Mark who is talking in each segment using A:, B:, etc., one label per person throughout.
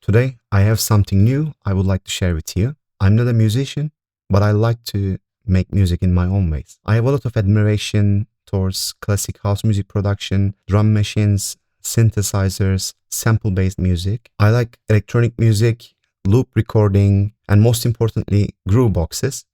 A: Today, I have something new I would like to share with you. I'm not a musician, but I like to make music in my own ways. I have a lot of admiration towards classic house music production, drum machines, synthesizers, sample-based music. I like electronic music, loop recording, and most importantly, groove boxes.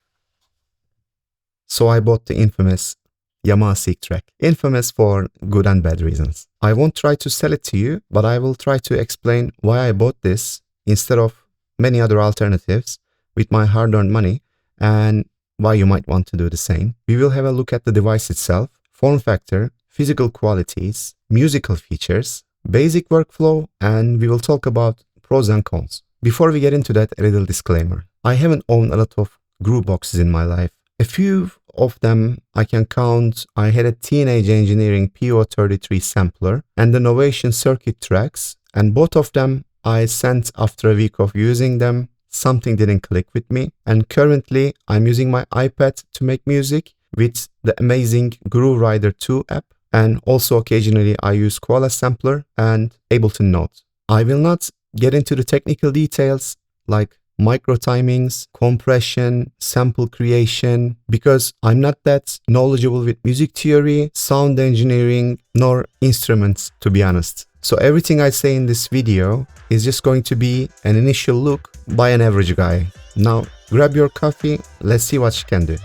A: So I bought the infamous Yamaha Seqtrak, infamous for good and bad reasons. I won't try to sell it to you, but I will try to explain why I bought this instead of many other alternatives with my hard-earned money and why you might want to do the same. We will have a look at the device itself, form factor, physical qualities, musical features, basic workflow, and we will talk about pros and cons. Before we get into that, a little disclaimer. I haven't owned a lot of groove boxes in my life. A few of them I can count. I had a Teenage Engineering PO33 sampler and the Novation circuit tracks, and both of them I sent after a week of using them. Something didn't click with me, and currently I'm using my iPad to make music with the amazing Groove Rider 2 app, and also occasionally I use Koala Sampler and Ableton Note. I will not get into the technical details like micro timings, compression, sample creation, because I'm not that knowledgeable with music theory, sound engineering, nor instruments, to be honest. So everything I say in this video is just going to be an initial look by an average guy. Now grab your coffee, let's see what she can do.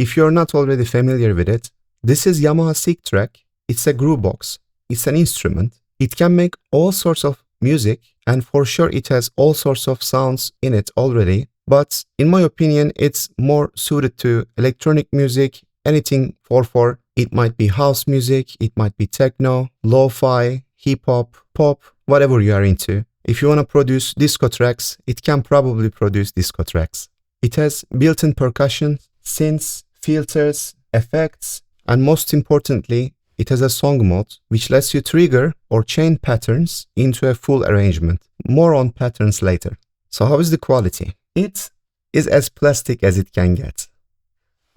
A: If you're not already familiar with it, this is Yamaha Seqtrak. It's a Groovebox. It's an instrument. It can make all sorts of music, and for sure it has all sorts of sounds in it already. But in my opinion, it's more suited to electronic music, anything 4/4. It might be house music, it might be techno, lo-fi, hip-hop, pop, whatever you are into. If you want to produce disco tracks, it can probably produce disco tracks. It has built-in percussion, synths, filters, effects, and most importantly, it has a song mode which lets you trigger or chain patterns into a full arrangement. More on patterns later. So how is the quality? It is as plastic as it can get.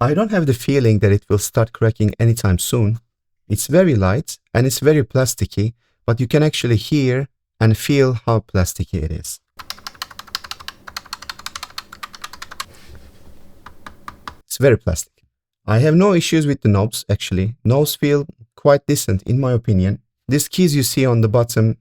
A: I don't have the feeling that it will start cracking anytime soon. It's very light and it's very plasticky, but you can actually hear and feel how plasticky it is. It's very plastic. I have no issues with the knobs actually. Knobs feel quite decent in my opinion. These keys you see on the bottom,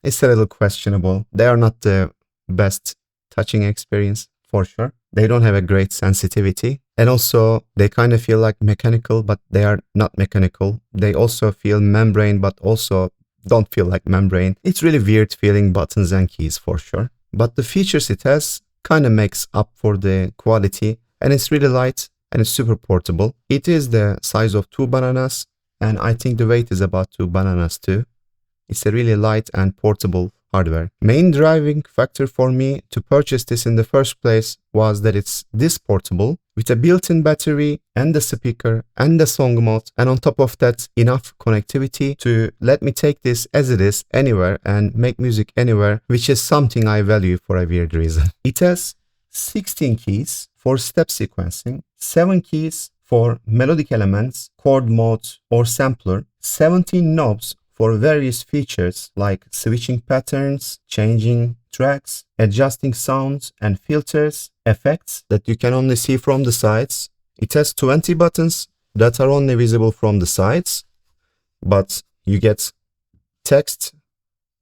A: it's a little questionable. They are not the best touching experience for sure. They don't have a great sensitivity. And also they kind of feel like mechanical, but they are not mechanical. They also feel membrane, but also don't feel like membrane. It's really weird feeling buttons and keys for sure. But the features it has kind of makes up for the quality. And it's really light and it's super portable. It is the size of 2 bananas, and I think the weight is about 2 bananas too. It's a really light and portable hardware. Main driving factor for me to purchase this in the first place was that it's this portable with a built-in battery and the speaker and the song mode, and on top of that enough connectivity to let me take this as it is anywhere and make music anywhere, which is something I value for a weird reason. It has 16 keys for step sequencing, 7 keys for melodic elements, chord mode or sampler, 17 knobs for various features like switching patterns, changing tracks, adjusting sounds and filters, effects that you can only see from the sides. It has 20 buttons that are only visible from the sides, but you get text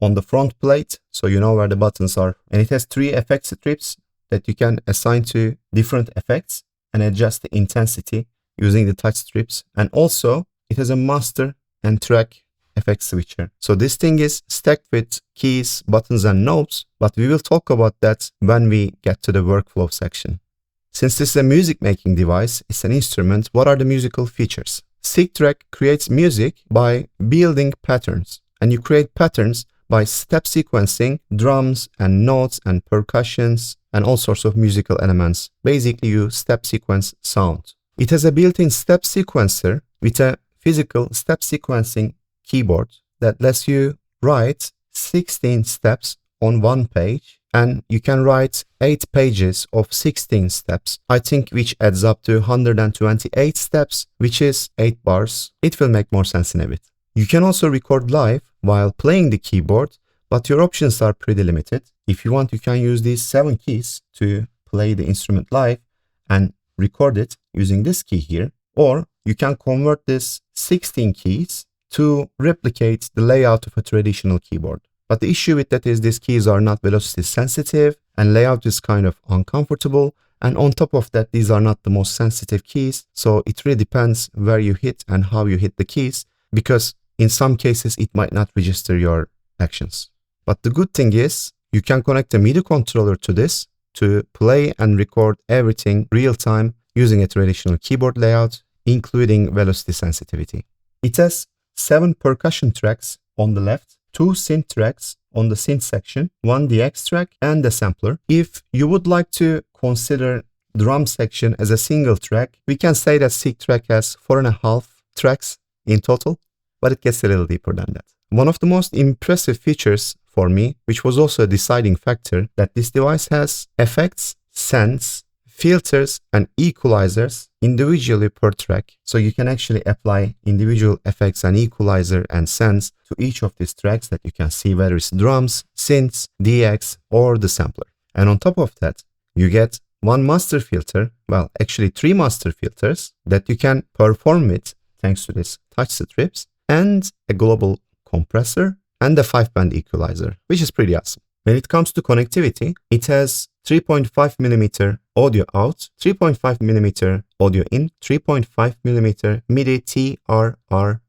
A: on the front plate so you know where the buttons are. And it has 3 effect strips that you can assign to different effects and adjust the intensity using the touch strips. And also it has a master and track FX switcher. So this thing is stacked with keys, buttons and knobs, but we will talk about that when we get to the workflow section. Since this is a music making device, it's an instrument, what are the musical features? Seqtrak creates music by building patterns, and you create patterns by step sequencing drums and notes and percussions and all sorts of musical elements. Basically, you step sequence sound. It has a built-in step sequencer with a physical step sequencing keyboard that lets you write 16 steps on one page, and you can write 8 pages of 16 steps, I think, which adds up to 128 steps, which is 8 bars. It will make more sense in a bit. You can also record live while playing the keyboard, but your options are pretty limited. If you want, you can use these 7 keys to play the instrument live and record it using this key here, or you can convert this 16 keys to replicate the layout of a traditional keyboard. But the issue with that is these keys are not velocity sensitive and layout is kind of uncomfortable. And on top of that, these are not the most sensitive keys. So it really depends where you hit and how you hit the keys, because in some cases it might not register your actions. But the good thing is you can connect a MIDI controller to this to play and record everything real time using a traditional keyboard layout, including velocity sensitivity. It has 7 percussion tracks on the left, 2 synth tracks on the synth section, 1 DX track and a sampler. If you would like to consider drum section as a single track, we can say that Seqtrak has 4.5 tracks in total, but it gets a little deeper than that. One of the most impressive features for me, which was also a deciding factor, that this device has effects, sends, filters and equalizers individually per track. So you can actually apply individual effects and equalizer and sends to each of these tracks that you can see, whether it's drums, synths, DX or the sampler. And on top of that, you get 1 master filter, well, actually 3 master filters that you can perform with thanks to this touch strips, and a global compressor and a 5-band equalizer, which is pretty awesome. When it comes to connectivity, it has 3.5mm audio out, 3.5mm audio in, 3.5mm MIDI TRRRS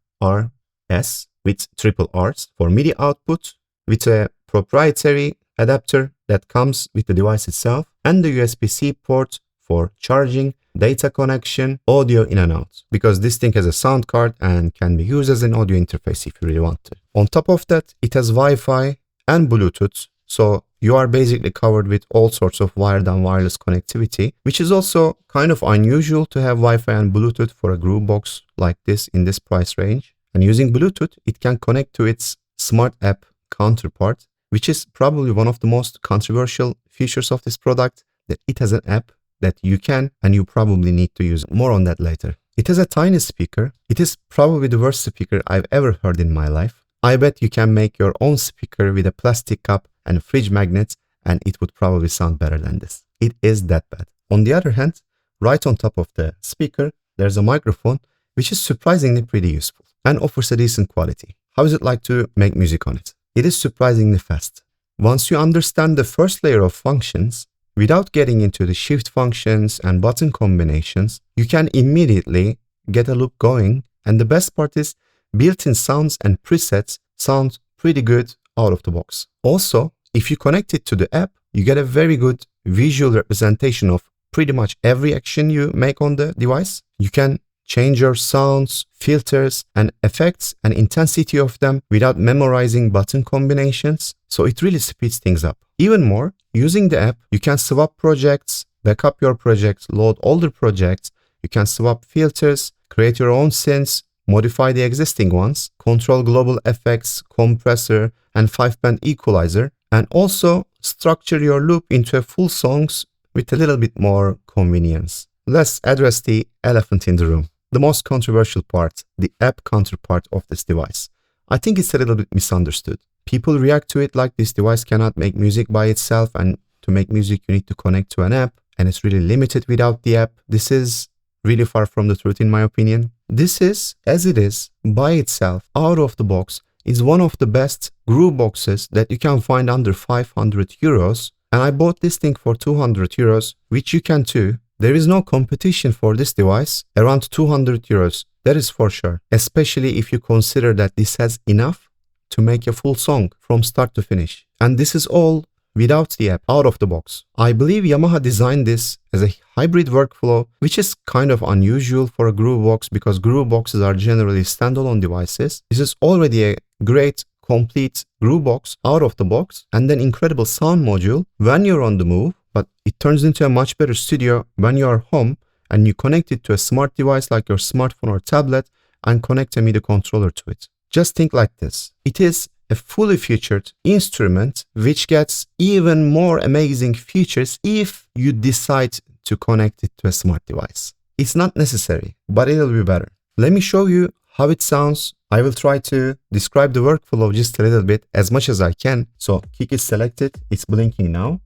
A: with triple Rs for MIDI output, with a proprietary adapter that comes with the device itself, and the USB-C port for charging, data connection, audio in and out, because this thing has a sound card and can be used as an audio interface if you really want to. On top of that, it has Wi-Fi and Bluetooth, so you are basically covered with all sorts of wired and wireless connectivity, which is also kind of unusual to have Wi-Fi and Bluetooth for a Groovebox like this in this price range. And using Bluetooth, it can connect to its smart app counterpart, which is probably one of the most controversial features of this product, that it has an app that you can and you probably need to use. More on that later. It has a tiny speaker. It is probably the worst speaker I've ever heard in my life. I bet you can make your own speaker with a plastic cup and fridge magnets and it would probably sound better than this. It is that bad. On the other hand, right on top of the speaker, there's a microphone which is surprisingly pretty useful and offers a decent quality. How is it like to make music on it? It is surprisingly fast. Once you understand the first layer of functions, without getting into the shift functions and button combinations, you can immediately get a loop going, and the best part is built-in sounds and presets sound pretty good out of the box. Also, if you connect it to the app, you get a very good visual representation of pretty much every action you make on the device. You can change your sounds, filters, and effects and intensity of them without memorizing button combinations. So it really speeds things up. Even more, using the app, you can swap projects, back up your projects, load older projects, you can swap filters, create your own synths, modify the existing ones, control global effects, compressor, and 5-band equalizer, and also structure your loop into a full songs with a little bit more convenience. Let's address the elephant in the room. The most controversial part, the app counterpart of this device. I think it's a little bit misunderstood. People react to it like this device cannot make music by itself, and to make music you need to connect to an app, and it's really limited without the app. This is really far from the truth in my opinion. This is, as it is, by itself, out of the box, is one of the best Grooveboxes that you can find under 500 euros. And I bought this thing for 200 euros, which you can too. There is no competition for this device around 200 euros. That is for sure, especially if you consider that this has enough to make a full song from start to finish. And this is all without the app, out of the box. I believe Yamaha designed this as a hybrid workflow, which is kind of unusual for a Groovebox because Grooveboxes are generally standalone devices. This is already a great, complete Groovebox out of the box, and then incredible sound module when you're on the move, but it turns into a much better studio when you are home and you connect it to a smart device like your smartphone or tablet and connect a MIDI controller to it. Just think like this. It is a fully featured instrument which gets even more amazing features if you decide to connect it to a smart device. It's not necessary, but it'll be better. Let me show you how it sounds. I will try to describe the workflow just a little bit as much as I can. So kick is selected, it's blinking now.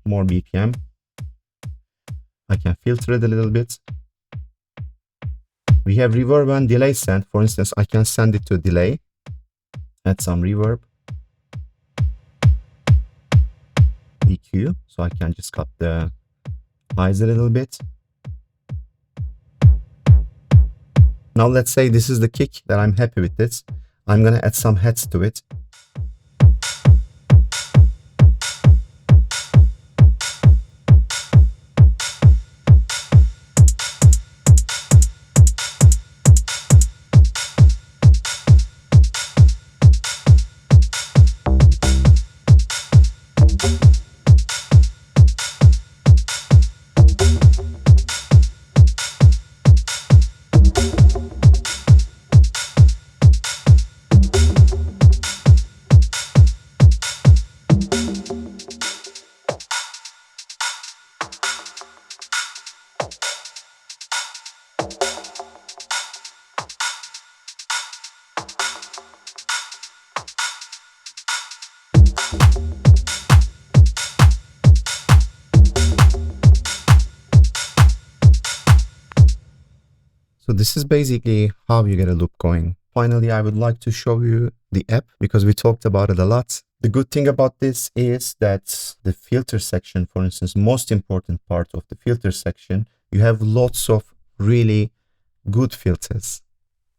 A: More BPM. I can filter it a little bit. We have reverb and delay send. For instance, I can send it to delay. Add some reverb. EQ, so I can just cut the highs a little bit. Now let's say this is the kick that I'm happy with this. I'm gonna add some heads to it. So this is basically how you get a loop going. Finally, I would like to show you the app because we talked about it a lot. The good thing about this is that the filter section, for instance, most important part of the filter section, you have lots of really good filters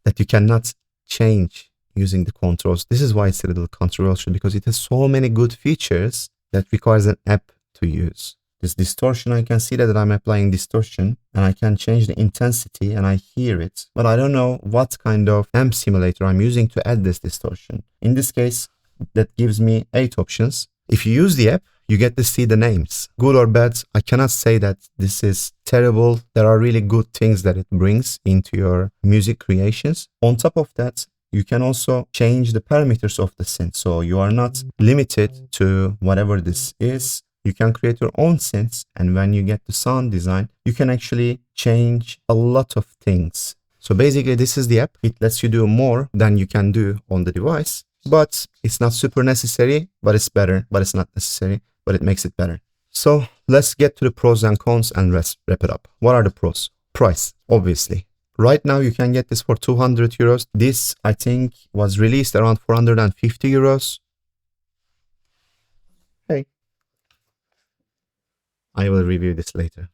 A: that you cannot change using the controls. This is why it's a little controversial, because it has so many good features that requires an app to use. This distortion, I can see that I'm applying distortion and I can change the intensity and I hear it, but I don't know what kind of amp simulator I'm using to add this distortion. In this case, that gives me 8 options. If you use the app, you get to see the names. Good or bad, I cannot say that this is terrible. There are really good things that it brings into your music creations. On top of that, you can also change the parameters of the synth. So you are not limited to whatever this is. You can create your own synths, and when you get to sound design, you can actually change a lot of things. So basically, this is the app. It lets you do more than you can do on the device, but it's not super necessary, but it's better, but it's not necessary, but it makes it better. So let's get to the pros and cons and wrap it up. What are the pros? Price, obviously. Right now, you can get this for 200 euros. This, I think, was released around 450 euros. Hey. I will review this later.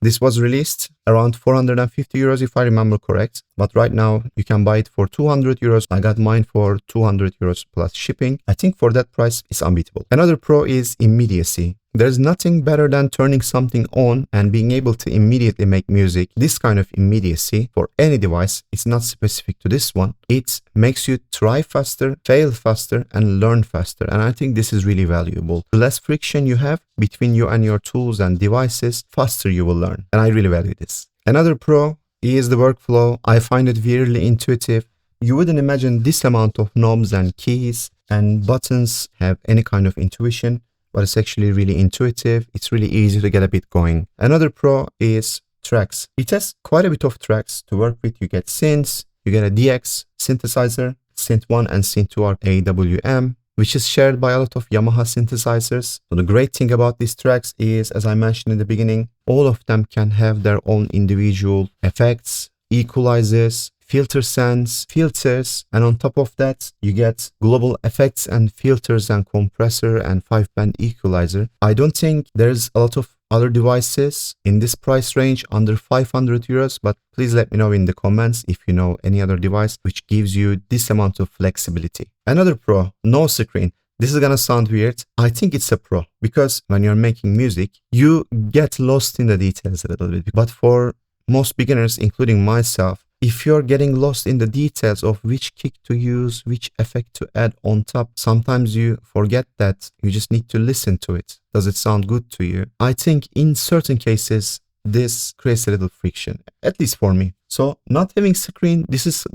A: This was released around 450 euros if I remember correct, but right now you can buy it for 200 euros. I got mine for 200 euros plus shipping. I think for that price it's unbeatable. Another pro is immediacy. There's nothing better than turning something on and being able to immediately make music. This kind of immediacy for any device, it's not specific to this one. It makes you try faster, fail faster, and learn faster. And I think this is really valuable. The less friction you have between you and your tools and devices, faster you will learn. And I really value this. Another pro is the workflow. I find it really intuitive. You wouldn't imagine this amount of knobs and keys and buttons have any kind of intuition, but it's actually really intuitive. It's really easy to get a bit going. Another pro is tracks. It has quite a bit of tracks to work with. You get synths, you get a DX synthesizer. Synth 1 and Synth 2 are AWM, which is shared by a lot of Yamaha synthesizers. So the great thing about these tracks is, as I mentioned in the beginning, all of them can have their own individual effects, equalizers, filter sense, filters, and on top of that, you get global effects and filters and compressor and 5-band equalizer. I don't think there's a lot of other devices in this price range under 500 euros, but please let me know in the comments if you know any other device which gives you this amount of flexibility. Another pro, no screen. This is gonna sound weird. I think it's a pro because when you're making music, you get lost in the details a little bit. But for most beginners, including myself, if you're getting lost in the details of which kick to use, which effect to add on top, sometimes you forget that you just need to listen to it. Does it sound good to you? I think in certain cases, this creates a little friction, at least for me. So not having screen, this is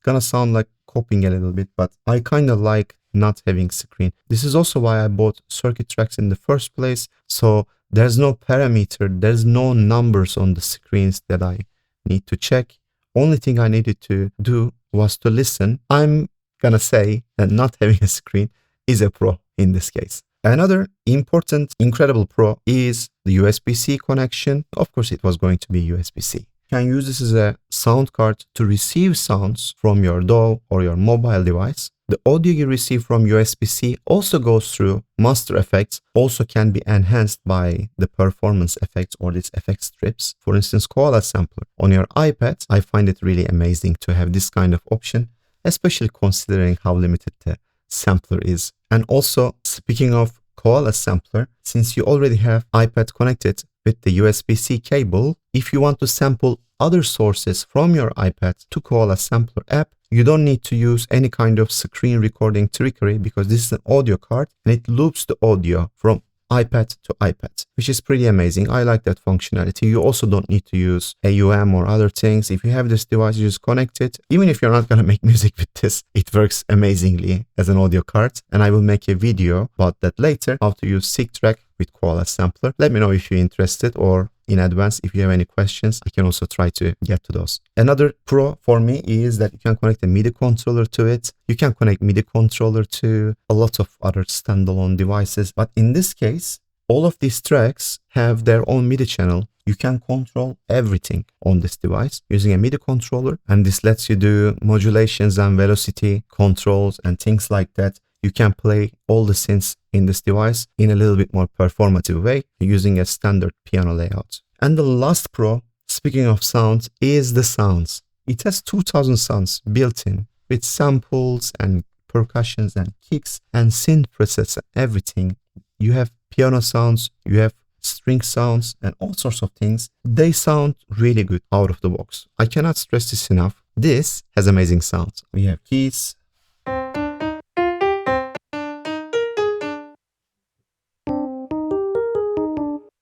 A: gonna sound like copying a little bit, but I kind of like not having screen. This is also why I bought circuit tracks in the first place. So there's no parameter, there's no numbers on the screens that I need to check. Only thing I needed to do was to listen. I'm gonna say that not having a screen is a pro in this case. Another important, incredible pro is the USB-C connection. Of course, it was going to be USB-C. You can use this as a sound card to receive sounds from your DAW or your mobile device. The audio you receive from USB-C also goes through master effects, also can be enhanced by the performance effects or these effect strips. For instance, Koala Sampler. On your iPad, I find it really amazing to have this kind of option, especially considering how limited the sampler is. And also, speaking of Koala Sampler, since you already have iPad connected with the USB-C cable, if you want to sample other sources from your iPad to Koala Sampler app, you don't need to use any kind of screen recording trickery because this is an audio card and it loops the audio from iPad to iPad, which is pretty amazing. I like that functionality. You also don't need to use AUM or other things. If you have this device, you just connect it. Even if you're not going to make music with this, it works amazingly as an audio card. And I will make a video about that later, how to use Seqtrak with Koala Sampler. Let me know if you're interested, or in advance, if you have any questions, I can also try to get to those. Another pro for me is that you can connect a MIDI controller to it. You can connect MIDI controller to a lot of other standalone devices. But in this case, all of these tracks have their own MIDI channel. You can control everything on this device using a MIDI controller. And this lets you do modulations and velocity controls and things like that. You can play all the synths in this device in a little bit more performative way using a standard piano layout. And the last pro, speaking of sound, is the sounds. It has 2000 sounds built in with samples and percussions and kicks and synth presets and everything. You have piano sounds, you have string sounds and all sorts of things. They sound really good out of the box. I cannot stress this enough. This has amazing sounds. We have keys,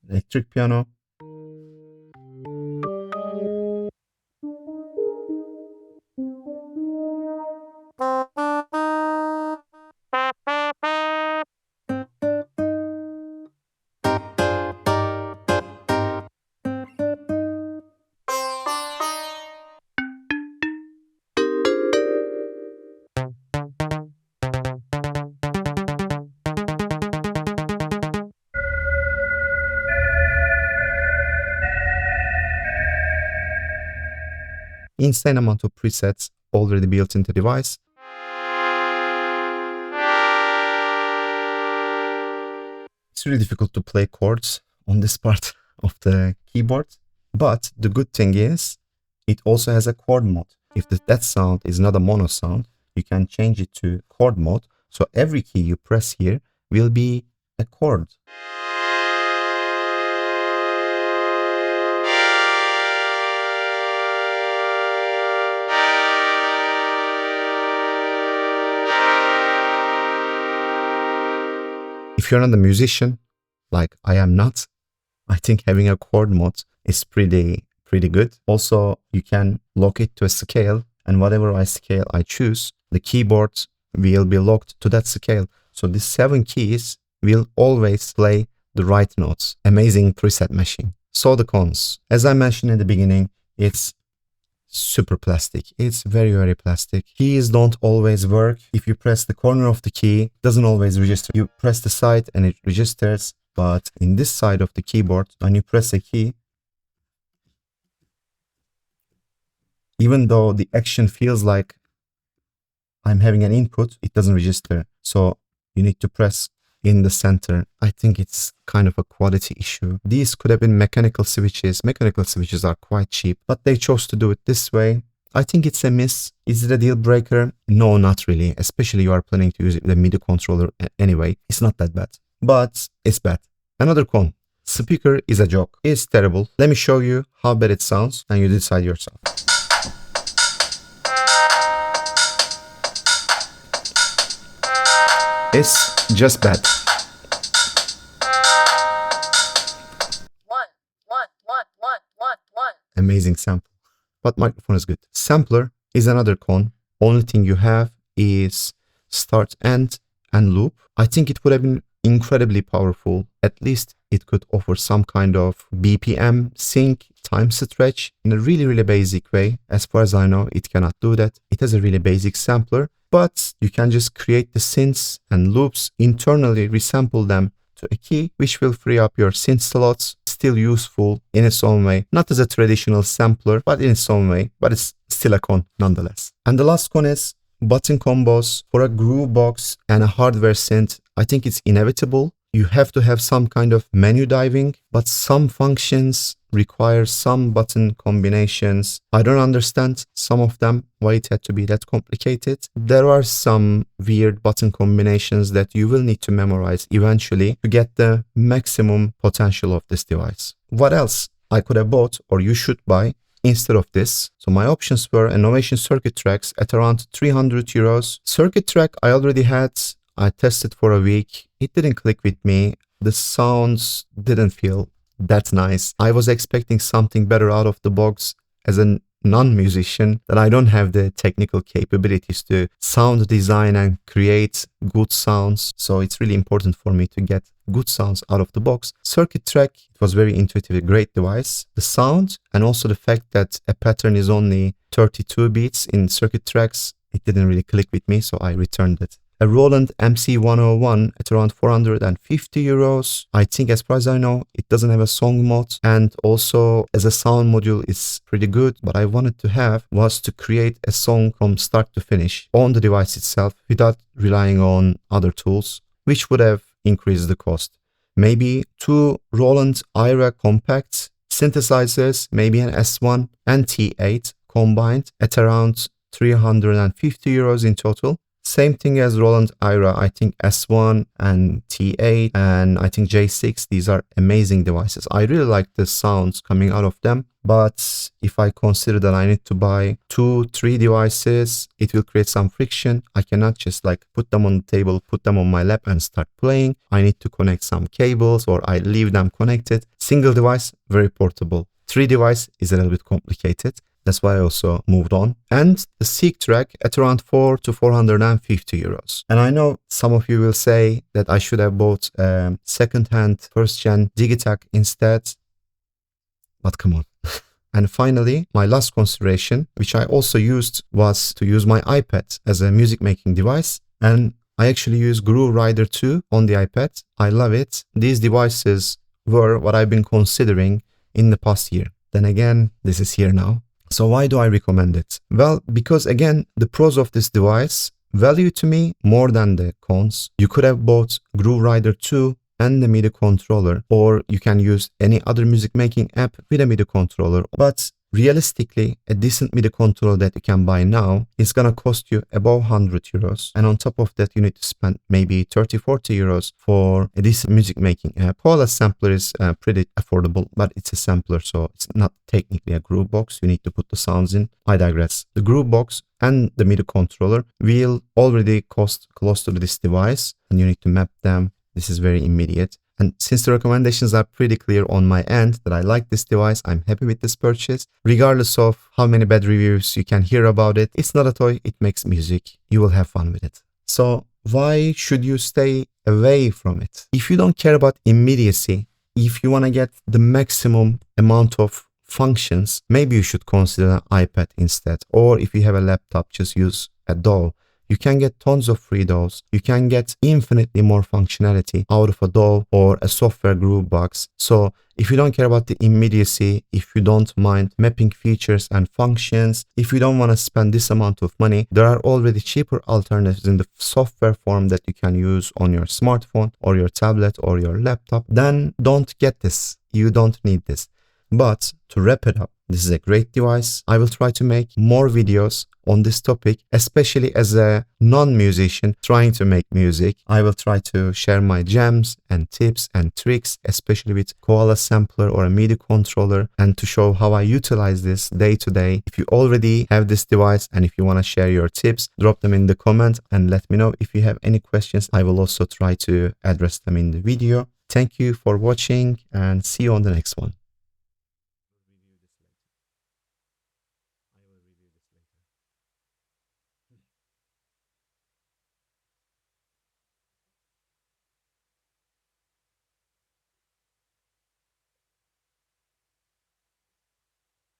A: electric piano, insane amount of presets already built into the device. It's really difficult to play chords on this part of the keyboard, but the good thing is it also has a chord mode. If that sound is not a mono sound, you can change it to chord mode. So every key you press here will be a chord. If you're not a musician, like I am not, I think having a chord mode is pretty good. Also, you can lock it to a scale, and whatever scale I choose, the keyboard will be locked to that scale. So these 7 keys will always play the right notes. Amazing preset machine. So the cons, as I mentioned in the beginning, it's super plastic. It's very plastic. Keys don't always work. If you press the corner of the key, it doesn't always register. You press the side and it registers, but in this side of the keyboard, when you press a key, Even though the action feels like I'm having an input, it doesn't register. So you need to press in the center. I think it's kind of a quality issue. These could have been mechanical switches. Mechanical switches are quite cheap, but they chose to do it this way. I think it's a miss. Is it a deal breaker? No, not really. Especially you are planning to use it with a MIDI controller anyway. It's not that bad, but it's bad. Another con. Speaker is a joke. It's terrible. Let me show you how bad it sounds and you decide yourself. It's just bad. Amazing sample. But microphone is good. Sampler is another con. Only thing you have is start, end, and loop. I think it would have been incredibly powerful. At least it could offer some kind of BPM, sync, time stretch in a really, really basic way. As far as I know, it cannot do that. It has a really basic sampler, but you can just create the synths and loops, internally resample them to a key, which will free up your synth slots. Still useful in its own way, not as a traditional sampler, but in its own way, but it's still a con nonetheless. And the last con is button combos for a Groovebox and a hardware synth. I think it's inevitable. You have to have some kind of menu diving, but some functions require some button combinations. I don't understand some of them, why it had to be that complicated. There are some weird button combinations that you will need to memorize eventually to get the maximum potential of this device. What else I could have bought, or you should buy, instead of this? So my options were Innovation Seqtrak at around 300 euros. Seqtrak I already had. I tested for a week. It didn't click with me. The sounds didn't feel that nice. I was expecting something better out of the box as a non-musician, that I don't have the technical capabilities to sound design and create good sounds. So it's really important for me to get good sounds out of the box. Seqtrak, it was very intuitive, a great device. The sound and also the fact that a pattern is only 32 beats in Seqtraks, it didn't really click with me, so I returned it. A Roland MC101 at around 450 euros. I think, as far as I know, it doesn't have a song mode, and also as a sound module it's pretty good. What I wanted to have was to create a song from start to finish on the device itself without relying on other tools, which would have increased the cost. Maybe two Roland IRA compact synthesizers, maybe an S1 and T8 combined at around 350 euros in total. Same thing as Roland IRA. I think S1 and T8 and I think J6, these are amazing devices. I really like the sounds coming out of them, but if I consider that I need to buy 2-3 devices, it will create some friction. I cannot just like put them on the table, put them on my lap and start playing. I need to connect some cables, or I leave them connected. Single device, very portable. 3 device is a little bit complicated. That's why I also moved on. And the Seqtrak at around 4 to 450 euros. And I know some of you will say that I should have bought a second-hand first-gen Digitech instead. But come on. And finally, my last consideration, which I also used, was to use my iPad as a music making device. And I actually use Groove Rider 2 on the iPad. I love it. These devices were what I've been considering in the past year. Then again, this is here now. So why do I recommend it? Well, because again, the pros of this device value to me more than the cons. You could have bought Groove Rider 2 and the MIDI controller, or you can use any other music making app with a MIDI controller. But realistically, a decent MIDI controller that you can buy now is gonna cost you above 100 euros. And on top of that, you need to spend maybe 30-40 euros for a decent music making app. Koala sampler is pretty affordable, but it's a sampler, so it's not technically a Groovebox. You need to put the sounds in. I digress. The Groovebox and the MIDI controller will already cost close to this device, and you need to map them. This is very immediate. And since the recommendations are pretty clear on my end that I like this device, I'm happy with this purchase. Regardless of how many bad reviews you can hear about it, it's not a toy, it makes music. You will have fun with it. So why should you stay away from it? If you don't care about immediacy, if you want to get the maximum amount of functions, maybe you should consider an iPad instead. Or if you have a laptop, just use a DAW. You can get tons of free DAWs. You can get infinitely more functionality out of a DAW or a software Groovebox. So if you don't care about the immediacy, if you don't mind mapping features and functions, if you don't want to spend this amount of money, there are already cheaper alternatives in the software form that you can use on your smartphone or your tablet or your laptop. Then don't get this. You don't need this. But to wrap it up, this is a great device. I will try to make more videos on this topic, especially as a non-musician trying to make music. I will try to share my gems and tips and tricks, especially with Koala sampler or a MIDI controller, and to show how I utilize this day to day. If you already have this device and if you want to share your tips, drop them in the comment and let me know. If you have any questions, I will also try to address them in the video. Thank you for watching and see you on the next one.